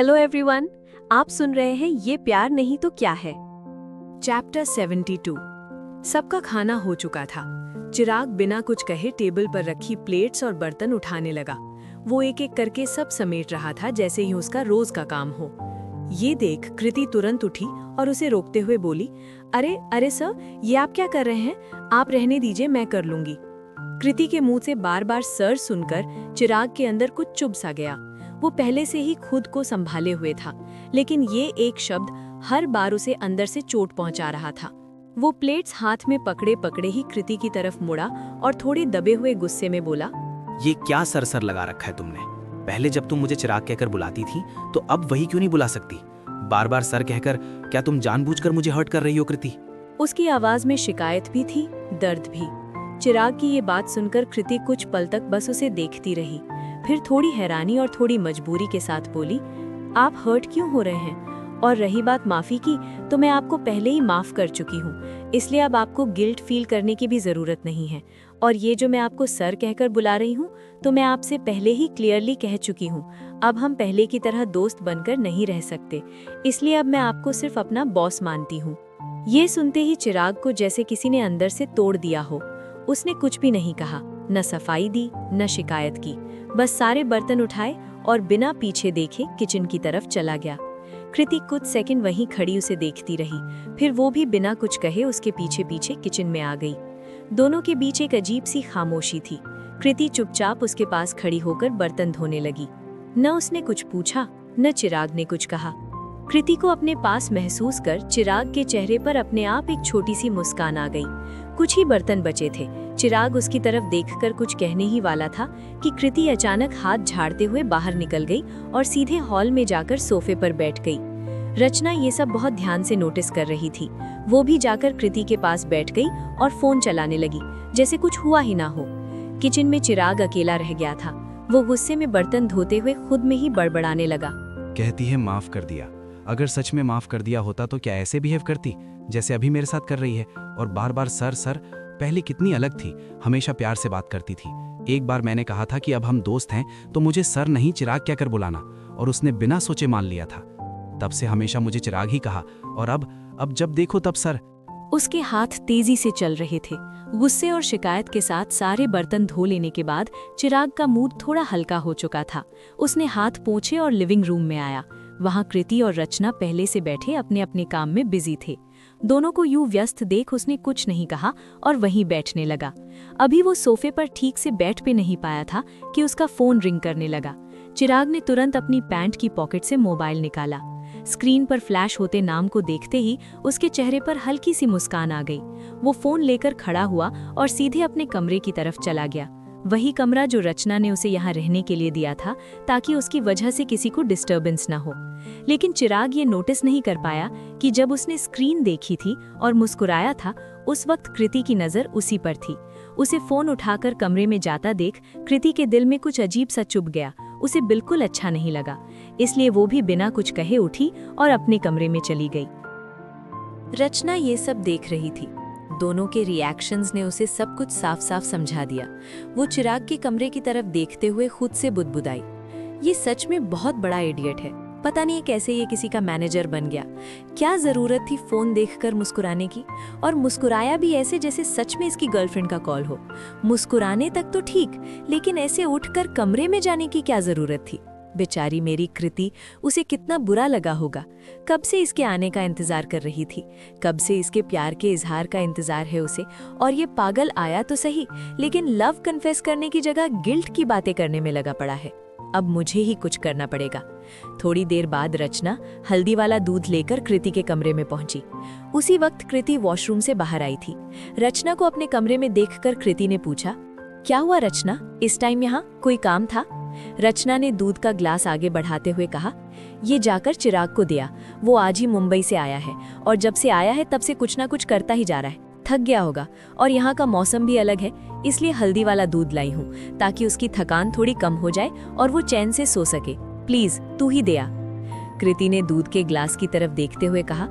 Hello everyone, आप सुन रहे हैं ये प्यार नहीं तो क्या है। चैप्टर 72। सबका खाना हो चुका था। चिराग बिना कुछ कहे टेबल पर रखी प्लेट्स और बर्तन उठाने लगा। वो एक एक करके सब समेट रहा था जैसे ही उसका रोज का काम हो। ये देख कृति तुरंत उठी और उसे रोकते हुए बोली, अरे अरे सर, ये आप क्या कर रहे हैं? आप रहने दीजिए, मैं कर लूंगी। कृति के मुंह से बार बार सर सुनकर चिराग के अंदर कुछ चुभ सा गया। वो पहले से ही खुद को संभाले हुए था, लेकिन ये एक शब्द हर बार उसे अंदर से चोट पहुंचा रहा था। वो प्लेट्स हाथ में पकड़े पकड़े ही कृति की तरफ मुड़ा और थोड़े दबे हुए गुस्से में बोला, ये क्या सरसर लगा रखा है तुमने? पहले जब तुम मुझे चिराग कहकर बुलाती थी तो अब वही क्यों नहीं बुला सकती? बार बार सर कहकर क्या तुम जानबूझकर मुझे हर्ट कर रही हो कृति? उसकी आवाज में शिकायत भी थी, दर्द भी। चिराग की ये बात सुनकर कृति कुछ पल तक बस उसे देखती रही, फिर थोड़ी हैरानी और थोड़ी मजबूरी के साथ बोली, आप हर्ट क्यों हो रहे हैं? और रही बात माफी की, तो मैं आपको पहले ही माफ कर चुकी हूँ, इसलिए अब आपको गिल्ट फील करने की भी जरूरत नहीं है। और ये जो मैं आपको सर कहकर बुला रही हूँ, तो मैं आपसे पहले ही क्लियरली कह चुकी हूँ, अब हम पहले की तरह दोस्त बनकर नहीं रह सकते, इसलिए अब मैं आपको सिर्फ अपना बॉस मानती हूँ। ये सुनते ही चिराग को जैसे किसी ने अंदर से तोड़ दिया हो। उसने कुछ भी नहीं कहा, न सफाई दी न शिकायत की, बस सारे बर्तन उठाए और बिना पीछे देखे किचन की तरफ चला गया। कृति कुछ सेकंड वहीं खड़ी उसे देखती रही, फिर वो भी बिना कुछ कहे उसके पीछे पीछे किचन में आ गई। दोनों के बीच एक अजीब सी खामोशी थी। कृति चुपचाप उसके पास खड़ी होकर बर्तन धोने लगी। न उसने कुछ पूछा, न चिराग ने कुछ कहा। कृति को अपने पास महसूस कर चिराग के चेहरे पर अपने आप एक छोटी सी मुस्कान आ गई। कुछ ही बर्तन बचे थे। चिराग उसकी तरफ देखकर कुछ कहने ही वाला था कि कृति अचानक हाथ झाड़ते हुए बाहर निकल गई और सीधे हॉल में जाकर सोफे पर बैठ गई। रचना ये सब बहुत ध्यान से नोटिस कर रही थी। वो भी जाकर कृति के पास बैठ गई और फोन चलाने लगी, जैसे कुछ हुआ ही ना हो। किचन में चिराग अकेला रह गया था। वो गुस्से में बर्तन धोते हुए खुद में ही बड़बड़ाने लगा। कहती है माफ कर दिया। अगर सच में माफ कर दिया होता तो क्या ऐसे बिहेव करती जैसे अभी मेरे साथ कर रही है? और बार बार सर सर। पहले कितनी अलग थी, हमेशा प्यार से बात करती थी। एक बार मैंने कहा था कि अब हम दोस्त हैं तो मुझे सर नहीं चिराग कहकर बुलाना, और उसने बिना सोचे मान लिया था। तब से हमेशा मुझे चिराग ही कहा, और अब जब देखो तब सर। उसके हाथ तेजी से चल रहे थे। गुस्से और शिकायत के साथ सारे बर्तन धो लेने के बाद चिराग का मूड थोड़ा हल्का हो चुका था। उसने हाथ पोंछे और लिविंग रूम में आया। वहां कृति और रचना पहले से बैठे अपने अपने काम में बिजी थे। दोनों को यूं व्यस्त देख उसने कुछ नहीं कहा और वहीं बैठने लगा। अभी वो सोफे पर ठीक से बैठ भी नहीं पाया था कि उसका फोन रिंग करने लगा। चिराग ने तुरंत अपनी पैंट की पॉकेट से मोबाइल निकाला। स्क्रीन पर फ्लैश होते नाम को देखते ही उसके चेहरे पर हल्की सी मुस्कान आ गई। वो फोन लेकर खड़ा हुआ और सीधे अपने कमरे की तरफ चला गया। वही कमरा जो रचना ने उसे यहाँ रहने के लिए दिया था, ताकि उसकी वजह से किसी को डिस्टर्बेंस ना हो। लेकिन चिराग ये नोटिस नहीं कर पाया कि जब उसने स्क्रीन देखी थी और मुस्कुराया था, उस वक्त कृति की नजर उसी पर थी। उसे फोन उठाकर कमरे में जाता देख कृति के दिल में कुछ अजीब सा चुभ गया। उसे बिल्कुल अच्छा नहीं लगा, इसलिए वो भी बिना कुछ कहे उठी और अपने कमरे में चली गई। रचना ये सब देख रही थी। दोनों के रिएक्शंस ने उसे सब कुछ साफ साफ समझा दिया। वो चिराग के कमरे की तरफ देखते हुए खुद से बुदबुदाई, ये सच में बहुत बड़ा इडियट है। पता नहीं कैसे ये किसी का मैनेजर बन गया। क्या जरूरत थी फोन देखकर मुस्कुराने की? और मुस्कुराया भी ऐसे जैसे सच में इसकी गर्लफ्रेंड का कॉल हो। मुस्कुराने तक तो ठीक, लेकिन ऐसे उठकर कमरे में जाने की क्या जरूरत थी? बेचारी मेरी कृति, उसे कितना बुरा लगा होगा। कब से इसके आने का इंतजार कर रही थी, कब से इसके प्यार के इजहार का इंतजार है उसे। और ये पागल आया तो सही, लेकिन लव कन्फेस करने की जगह गिल्ट की बातें करने में लगा पड़ा है। अब मुझे ही कुछ करना पड़ेगा। थोड़ी देर बाद रचना हल्दी वाला दूध लेकर कृति के कमरे में पहुंची। उसी वक्त कृति वॉशरूम से बाहर आई थी। रचना को अपने कमरे में देखकर कृति ने पूछा, क्या हुआ रचना, इस टाइम यहाँ कोई काम था? रचना ने दूध का ग्लास आगे बढ़ाते हुए कहा, ये जाकर चिराग को दिया। वो आज ही मुंबई से आया है और जब से आया है तब से कुछ ना कुछ करता ही जा रहा है। थक गया होगा और यहाँ का मौसम भी अलग है, इसलिए हल्दी वाला दूध लाई हूँ ताकि उसकी थकान थोड़ी कम हो जाए और वो चैन से सो सके। प्लीज तू ही दे आ। कृति ने दूध के ग्लास की तरफ देखते हुए कहा,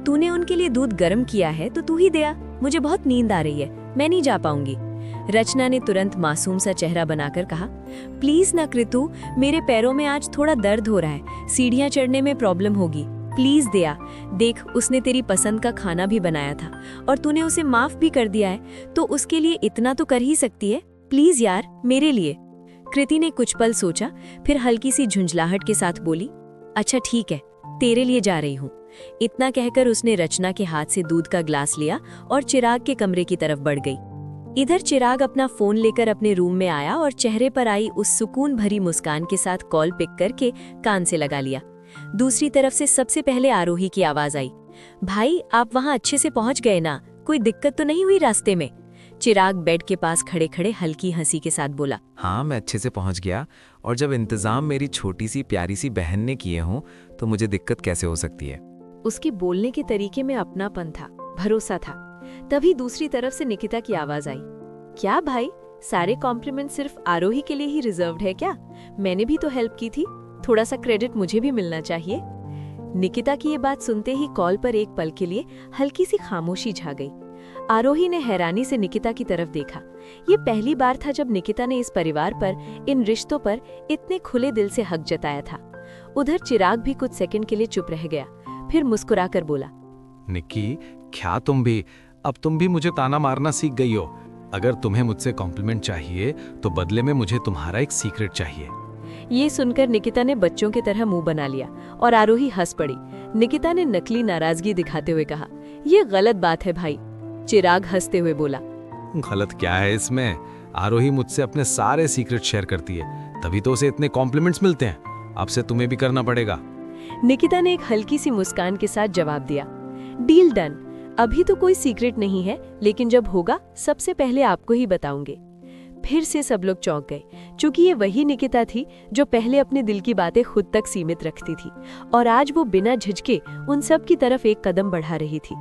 तूने उनके लिए दूध गर्म किया है तो तू ही दे आ। मुझे बहुत नींद आ रही है, मैं नहीं जा पाऊंगी। रचना ने तुरंत मासूम सा चेहरा बनाकर कहा, प्लीज ना कृतु, मेरे पैरों में आज थोड़ा दर्द हो रहा है, सीढ़ियां चढ़ने में प्रॉब्लम होगी, प्लीज दया। देख, उसने तेरी पसंद का खाना भी बनाया था और तूने उसे माफ भी कर दिया है, तो उसके लिए इतना तो कर ही सकती है, प्लीज यार, मेरे लिए। कृति ने कुछ पल सोचा, फिर हल्की सी झुंझलाहट के साथ बोली, अच्छा ठीक है, तेरे लिए जा रही हूँ। इतना कहकर उसने रचना के हाथ से दूध का ग्लास लिया और चिराग के कमरे की तरफ बढ़ गई। इधर चिराग अपना फोन लेकर अपने रूम में आया और चेहरे पर आई उस सुकून भरी मुस्कान के साथ कॉल पिक करके कान से लगा लिया। दूसरी तरफ से सबसे पहले आरोही की आवाज आई, भाई आप वहाँ अच्छे से पहुँच गए ना, कोई दिक्कत तो नहीं हुई रास्ते में? चिराग बेड के पास खड़े खड़े हल्की हंसी के साथ बोला, हाँ मैं अच्छे से पहुंच गया, और जब इंतजाम मेरी छोटी सी प्यारी सी बहन ने किए हों तो मुझे दिक्कत कैसे हो सकती है। उसके बोलने के तरीके में अपनापन था, भरोसा था। तभी दूसरी तरफ से निकिता की आवाज आई, क्या भाई, सारे कॉम्प्लीमेंट सिर्फ आरोही के लिए ही रिजर्व्ड है क्या? मैंने भी तो हेल्प की थी, थोड़ा सा क्रेडिट मुझे भी मिलना चाहिए। निकिता की ये बात सुनते ही कॉल पर एक पल के लिए हल्की सी खामोशी छा गई। आरोही ने हैरानी से निकिता की तरफ देखा। ये पहली बार था जब निकिता ने इस परिवार पर, इन रिश्तों पर इतने खुले दिल से हक जताया था। उधर चिराग भी कुछ सेकंड के लिए चुप रह गया, फिर मुस्कुराकर बोला, निक्की, क्या तुम भी मुझे ताना मारना सीख गई हो? अगर तुम्हें मुझसे कॉम्प्लीमेंट चाहिए तो बदले में मुझे तुम्हारा एक सीक्रेट चाहिए। ये सुनकर निकिता ने बच्चों की तरह मुंह बना लिया और आरोही हंस पड़ी। निकिता ने नकली नाराजगी दिखाते हुए कहा, ये गलत बात है भाई। चिराग हंसते हुए बोला, गलत क्या है इसमें? आरोही मुझसे अपने सारे सीक्रेट शेयर करती है, तभी तो उसे इतने कॉम्प्लीमेंट्स मिलते हैं। अब से तुम्हें भी करना पड़ेगा। निकिता ने एक हल्की सी मुस्कान के साथ जवाब दिया, डील डन। अभी तो कोई सीक्रेट नहीं है, लेकिन जब होगा सबसे पहले आपको ही बताऊंगे। फिर से सब लोग चौंक गए, क्योंकि ये वही निकिता थी जो पहले अपने दिल की बातें खुद तक सीमित रखती थी, और आज वो बिना झिझके उन सब की तरफ एक कदम बढ़ा रही थी।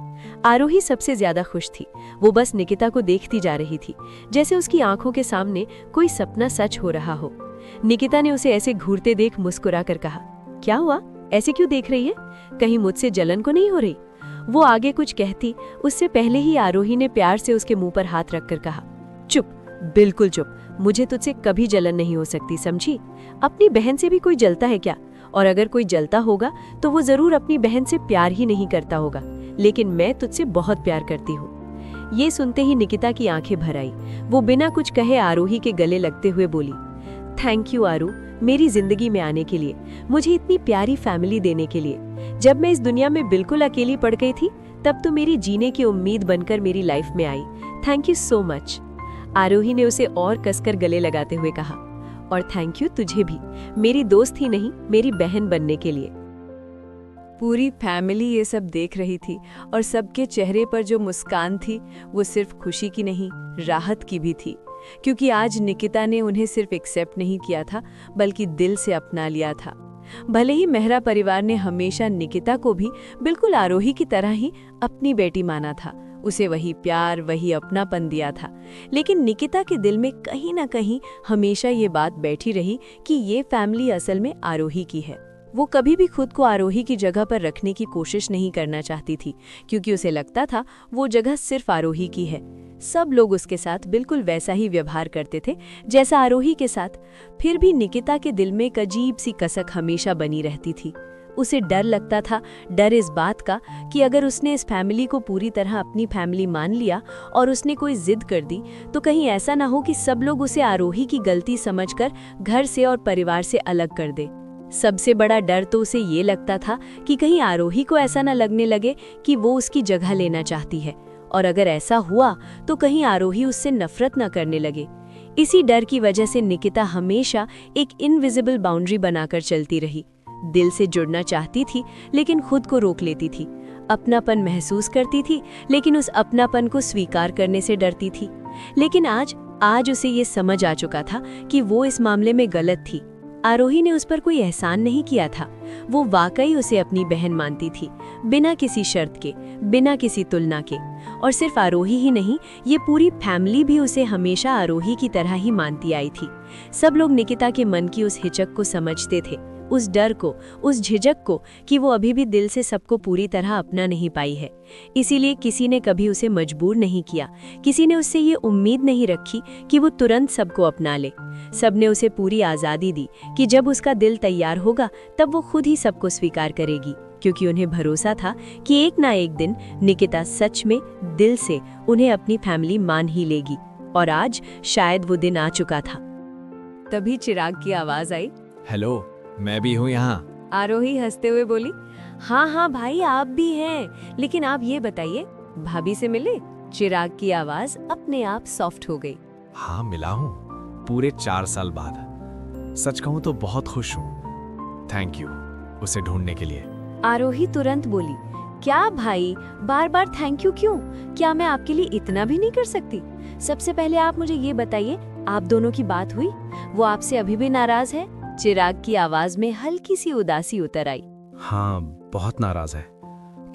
आरोही सबसे ज्यादा खुश थी। वो बस निकिता को देखती जा रही थी, जैसे उसकी आंखों के सामने कोई सपना सच हो रहा हो। निकिता ने उसे ऐसे घूरते देख मुस्कुरा कर कहा, क्या हुआ, ऐसे क्यों देख रही है? कहीं मुझसे जलन को नहीं हो रही? वो आगे कुछ कहती, उससे पहले ही आरोही ने प्यार से उसके मुंह पर हाथ रखकर कहा, चुप, बिल्कुल चुप, मुझे तुझसे कभी जलन नहीं हो सकती, समझी? अपनी बहन से भी कोई जलता है क्या? और अगर कोई जलता होगा तो वो जरूर अपनी बहन से प्यार ही नहीं करता होगा, लेकिन मैं तुझसे बहुत प्यार करती हूँ। ये सुनते ही निकिता की आंखें भर आई। वो बिना कुछ कहे आरोही के गले लगते हुए बोली, थैंक यू आरू, मेरी जिंदगी में आने के लिए, मुझे इतनी प्यारी फैमिली देने के लिए। जब मैं इस दुनिया में बिल्कुल अकेली पड़ गई थी, तब तो मेरी जीने की उम्मीद बनकर मेरी लाइफ में आई। Thank you so much. Aarohi ने उसे और कसकर गले लगाते हुए कहा, और थैंक यू तुझे भी, मेरी दोस्त ही नहीं, मेरी बहन बनने के लिए। पूरी फैमिली ये सब देख रही थी, और सबके चेहरे पर जो मुस्कान थी वो सिर्फ खुशी की नहीं, राहत की भी थी, क्योंकि आज निकिता ने उन्हें सिर्फ एक्सेप्ट नहीं किया था, बल्कि दिल से अपना लिया था। भले ही मेहरा परिवार ने हमेशा निकिता को भी बिल्कुल आरोही की तरह ही अपनी बेटी माना था, उसे वही प्यार, वही अपनापन दिया था, लेकिन निकिता के दिल में कहीं ना कहीं हमेशा ये बात बैठी रही कि ये फैमिली असल में आरोही की है। वो कभी भी खुद को आरोही की जगह पर रखने की कोशिश नहीं करना चाहती थी, क्योंकि उसे लगता था वो जगह सिर्फ आरोही की है। सब लोग उसके साथ बिल्कुल वैसा ही व्यवहार करते थे जैसा आरोही के साथ। फिर भी निकिता के दिल में एक अजीब सी कसक हमेशा बनी रहती थी। उसे डर लगता था, डर इस बात का कि अगर उसने इस फैमिली को पूरी तरह अपनी फैमिली मान लिया और उसने कोई जिद कर दी, तो कहीं ऐसा ना हो कि सब लोग उसे आरोही की गलती समझकर घर से और परिवार से अलग कर दे। सबसे बड़ा डर तो उसे ये लगता था कि कहीं आरोही को ऐसा न लगने लगे कि वो उसकी जगह लेना चाहती है, और अगर ऐसा हुआ तो कहीं आरोही उससे नफरत न करने लगे। इसी डर की वजह से निकिता हमेशा एक इनविजिबल बाउंड्री बनाकर चलती रही। दिल से जुड़ना चाहती थी, लेकिन खुद को रोक लेती थी। अपनापन महसूस करती थी, लेकिन उस अपनापन को स्वीकार करने से डरती थी। लेकिन आज उसे ये समझ आ चुका था कि वो इस मामले में गलत थी। आरोही ने उस पर कोई एहसान नहीं किया था। वो वाकई उसे अपनी बहन मानती थी, बिना किसी शर्त के, बिना किसी तुलना के। और सिर्फ आरोही ही नहीं, ये पूरी फैमिली भी उसे हमेशा आरोही की तरह ही मानती आई थी। सब लोग निकिता के मन की उस हिचक को समझते थे, उस डर को, उस झिझक को कि वो अभी भी दिल से सबको पूरी तरह अपना नहीं पाई है। इसीलिए किसी ने कभी उसे मजबूर नहीं किया, किसी ने उससे ये उम्मीद नहीं रखी कि वो तुरंत सबको अपना ले। सबने उसे पूरी आज़ादी दी कि जब उसका दिल तैयार होगा तब वो खुद ही सबको स्वीकार करेगी, क्योंकि उन्हें भरोसा था कि एक ना एक दिन निकिता सच में दिल से उन्हें अपनी फैमिली मान ही लेगी। और आज शायद वो दिन आ चुका था। तभी चिराग की आवाज आई। हेलो, मैं भी हूँ यहाँ। आरोही हंसते हुए बोली, हाँ हाँ भाई, आप भी हैं, लेकिन आप ये बताइए, भाभी से मिले? चिराग की आवाज अपने आप सॉफ्ट हो गई। हाँ, मिला हूँ, पूरे 4 साल बाद। सच कहूँ तो बहुत खुश हूँ। थैंक यू उसे ढूंढने के लिए। आरोही तुरंत बोली, क्या भाई, बार बार थैंक यू क्यों? क्या मैं आपके लिए इतना भी नहीं कर सकती? सबसे पहले आप मुझे ये बताइए, आप दोनों की बात हुई? वो आपसे अभी भी नाराज है? चिराग की आवाज में हल्की सी उदासी उतर आई। हाँ, बहुत नाराज है।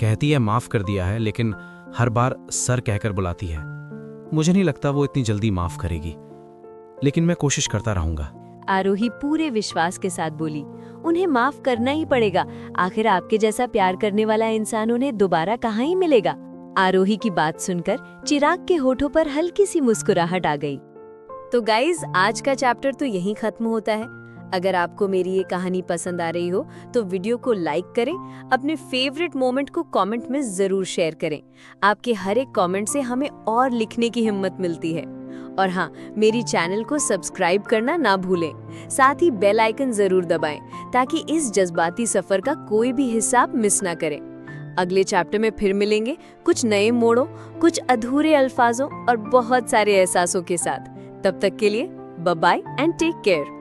कहती है माफ कर दिया है, लेकिन हर बार सर कहकर बुलाती है। मुझे नहीं लगता वो इतनी जल्दी माफ करेगी, लेकिन मैं कोशिश करता रहूंगा। आरोही पूरे विश्वास के साथ बोली, उन्हें माफ करना ही पड़ेगा, आखिर आपके जैसा प्यार करने वाला इंसान उन्हें दोबारा कहाँ ही मिलेगा। आरोही की बात सुनकर चिराग के होठों पर हल्की सी मुस्कुराहट आ गई। तो गाइज, आज का चैप्टर तो यहीं खत्म होता है। अगर आपको मेरी ये कहानी पसंद आ रही हो तो वीडियो को लाइक करें, अपने फेवरेट मोमेंट को कमेंट में जरूर शेयर करें। आपके हर एक कमेंट से हमें और लिखने की हिम्मत मिलती है। और हाँ, मेरी चैनल को सब्सक्राइब करना ना भूलें, साथ ही बेल आइकन जरूर दबाएं ताकि इस जज्बाती सफर का कोई भी हिस्सा आप मिस ना करें। अगले चैप्टर में फिर मिलेंगे, कुछ नए मोड़ों, कुछ अधूरे अल्फाजों और बहुत सारे एहसासों के साथ। तब तक के लिए bye bye and take care.